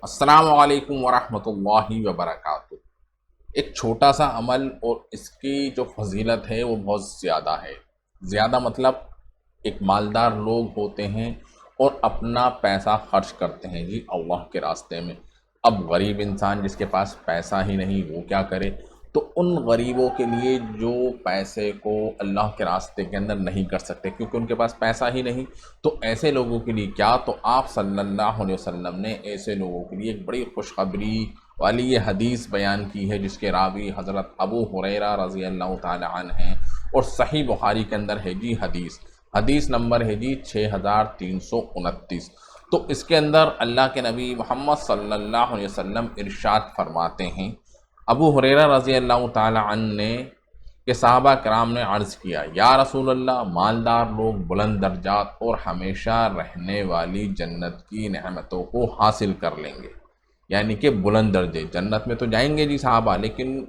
السلام علیکم ورحمۃ اللہ وبرکاتہ۔ ایک چھوٹا سا عمل اور اس کی جو فضیلت ہے وہ بہت زیادہ ہے۔ زیادہ مطلب ایک مالدار لوگ ہوتے ہیں اور اپنا پیسہ خرچ کرتے ہیں جی اللہ کے راستے میں۔ اب غریب انسان جس کے پاس پیسہ ہی نہیں وہ کیا کرے؟ تو ان غریبوں کے لیے جو پیسے کو اللہ کے راستے کے اندر نہیں کر سکتے کیونکہ ان کے پاس پیسہ ہی نہیں، تو ایسے لوگوں کے لیے کیا؟ تو آپ صلی اللہ علیہ وسلم نے ایسے لوگوں کے لیے ایک بڑی خوشخبری والی یہ حدیث بیان کی ہے، جس کے راوی حضرت ابو ہریرہ رضی اللہ تعالی عنہ ہیں، اور صحیح بخاری کے اندر ہے جی حدیث نمبر ہے جی 6329۔ تو اس کے اندر اللہ کے نبی محمد صلی اللہ علیہ وسلم ارشاد فرماتے ہیں، ابو ہریرہ رضی اللہ تعالی عنہ نے کہ صحابہ کرام نے عرض کیا، یا رسول اللہ، مالدار لوگ بلند درجات اور ہمیشہ رہنے والی جنت کی نعمتوں کو حاصل کر لیں گے، یعنی کہ بلند درجے جنت میں تو جائیں گے جی صحابہ، لیکن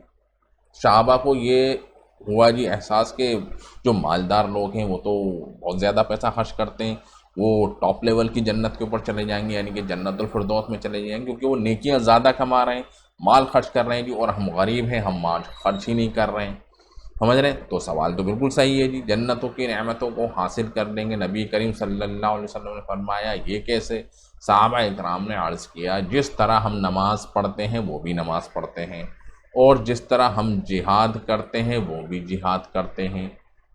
صحابہ کو یہ ہوا جی احساس کہ جو مالدار لوگ ہیں وہ تو بہت زیادہ پیسہ خرچ کرتے ہیں، وہ ٹاپ لیول کی جنت کے اوپر چلے جائیں گے، یعنی کہ جنت الفردوس میں چلے جائیں گے، کیونکہ وہ نیکیاں زیادہ کما رہے ہیں، مال خرچ کر رہے ہیں جی، اور ہم غریب ہیں، ہم مال خرچ ہی نہیں کر رہے ہیں۔ سمجھ رہے ہیں؟ تو سوال تو بالکل صحیح ہے جی، جنتوں کی نعمتوں کو حاصل کر لیں گے، نبی کریم صلی اللہ علیہ وسلم نے فرمایا یہ کیسے؟ صحابہ اکرام نے عرض کیا، جس طرح ہم نماز پڑھتے ہیں وہ بھی نماز پڑھتے ہیں، اور جس طرح ہم جہاد کرتے ہیں وہ بھی جہاد کرتے ہیں،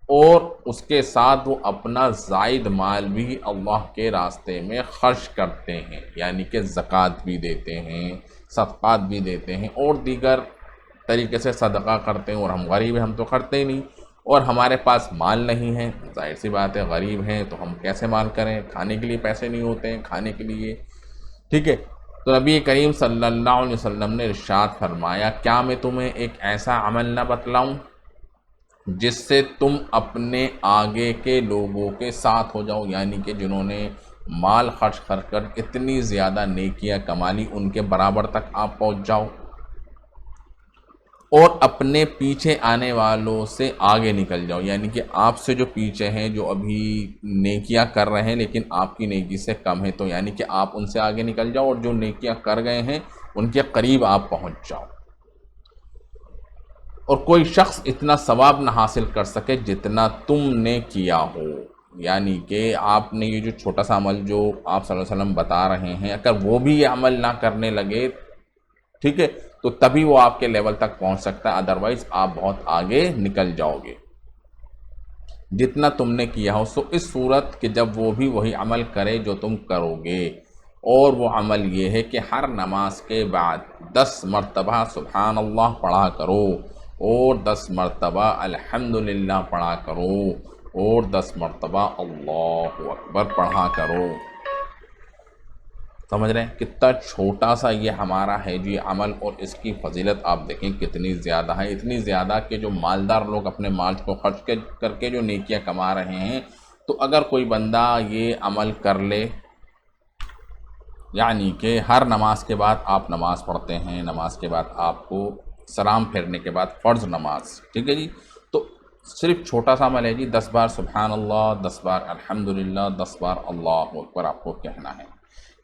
اور اس کے ساتھ وہ اپنا زائد مال بھی اللہ کے راستے میں خرچ کرتے ہیں، یعنی کہ زکوٰۃ بھی دیتے ہیں، صدقات بھی دیتے ہیں، اور دیگر طریقے سے صدقہ کرتے ہیں، اور ہم غریب ہیں، ہم تو کرتے ہی نہیں، اور ہمارے پاس مال نہیں ہے، ظاہر سی بات ہے غریب ہیں تو ہم کیسے مال کریں، کھانے کے لیے پیسے نہیں ہوتے ہیں، کھانے کے لیے، ٹھیک ہے۔ تو نبی کریم صلی اللہ علیہ وسلم نے ارشاد فرمایا، کیا میں تمہیں ایک ایسا عمل نہ بتلاؤں جس سے تم اپنے آگے کے لوگوں کے ساتھ ہو جاؤ، یعنی کہ جنہوں نے مال خرچ کر اتنی زیادہ نیکیاں کما لی ان کے برابر تک آپ پہنچ جاؤ، اور اپنے پیچھے آنے والوں سے آگے نکل جاؤ، یعنی کہ آپ سے جو پیچھے ہیں، جو ابھی نیکیاں کر رہے ہیں لیکن آپ کی نیکی سے کم ہے، تو یعنی کہ آپ ان سے آگے نکل جاؤ، اور جو نیکیاں کر گئے ہیں ان کے قریب آپ پہنچ جاؤ، اور کوئی شخص اتنا ثواب نہ حاصل کر سکے جتنا تم نے کیا ہو، یعنی کہ آپ نے یہ جو چھوٹا سا عمل جو آپ صلی اللہ علیہ وسلم بتا رہے ہیں، اگر وہ بھی یہ عمل نہ کرنے لگے، ٹھیک ہے، تو تبھی وہ آپ کے لیول تک پہنچ سکتا ہے، ادروائز آپ بہت آگے نکل جاؤ گے جتنا تم نے کیا ہو۔ سو اس صورت کہ جب وہ بھی وہی عمل کرے جو تم کرو گے، اور وہ عمل یہ ہے کہ ہر نماز کے بعد 10 مرتبہ سبحان اللہ پڑھا کرو، اور 10 مرتبہ الحمدللہ پڑھا کرو، اور 10 مرتبہ اللہ اکبر پڑھا کرو۔ سمجھ رہے ہیں کتنا چھوٹا سا یہ ہمارا ہے جی عمل، اور اس کی فضیلت آپ دیکھیں کتنی زیادہ ہے، اتنی زیادہ کہ جو مالدار لوگ اپنے مال کو خرچ کر کے جو نیکیاں کما رہے ہیں، تو اگر کوئی بندہ یہ عمل کر لے، یعنی کہ ہر نماز کے بعد آپ نماز پڑھتے ہیں، نماز کے بعد آپ کو سلام پھیرنے کے بعد فرض نماز، ٹھیک ہے جی، تو صرف چھوٹا سا عمل ہے جی، 10 بار سبحان اللہ، 10 بار الحمدللہ، 10 بار اللہ اکبر آپ کو کہنا ہے۔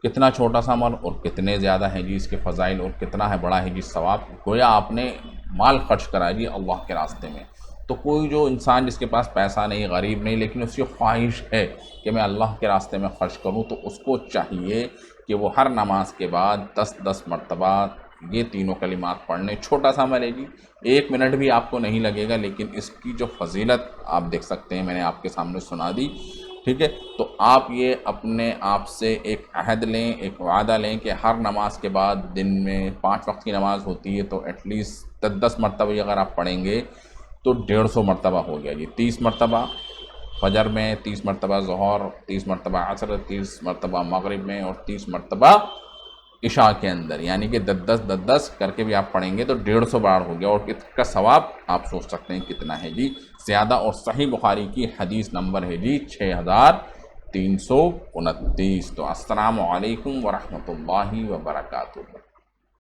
کتنا چھوٹا سا عمل اور کتنے زیادہ ہے جی اس کے فضائل، اور کتنا ہے بڑا ہے جی ثواب، گویا آپ نے مال خرچ کرا جی اللہ کے راستے میں۔ تو کوئی جو انسان جس کے پاس پیسہ نہیں، غریب نہیں، لیکن اس کی خواہش ہے کہ میں اللہ کے راستے میں خرچ کروں، تو اس کو چاہیے کہ وہ ہر نماز کے بعد 10 مرتبہ یہ تینوں کلمات پڑھنے۔ چھوٹا سا عمل ہے جی، 1 منٹ بھی آپ کو نہیں لگے گا، لیکن اس کی جو فضیلت آپ دیکھ سکتے ہیں، میں نے آپ کے سامنے سنا دی، ٹھیک ہے۔ تو آپ یہ اپنے آپ سے ایک عہد لیں، ایک وعدہ لیں کہ ہر نماز کے بعد، دن میں 5 وقت کی نماز ہوتی ہے، تو ایٹ لیسٹ 10 مرتبہ اگر آپ پڑھیں گے تو 150 مرتبہ ہو گیا جی، 30 مرتبہ فجر میں، 30 مرتبہ ظہر، 30 مرتبہ عصر، 30 مرتبہ مغرب میں، اور 30 مرتبہ عشاء کے اندر، یعنی کہ 10 کر کے بھی آپ پڑھیں گے تو 150 بار ہو گیا، اور اس کا ثواب آپ سوچ سکتے ہیں کتنا ہے جی زیادہ۔ اور صحیح بخاری کی حدیث نمبر ہے جی 6329۔ تو السلام علیکم ورحمۃ اللہ وبرکاتہ۔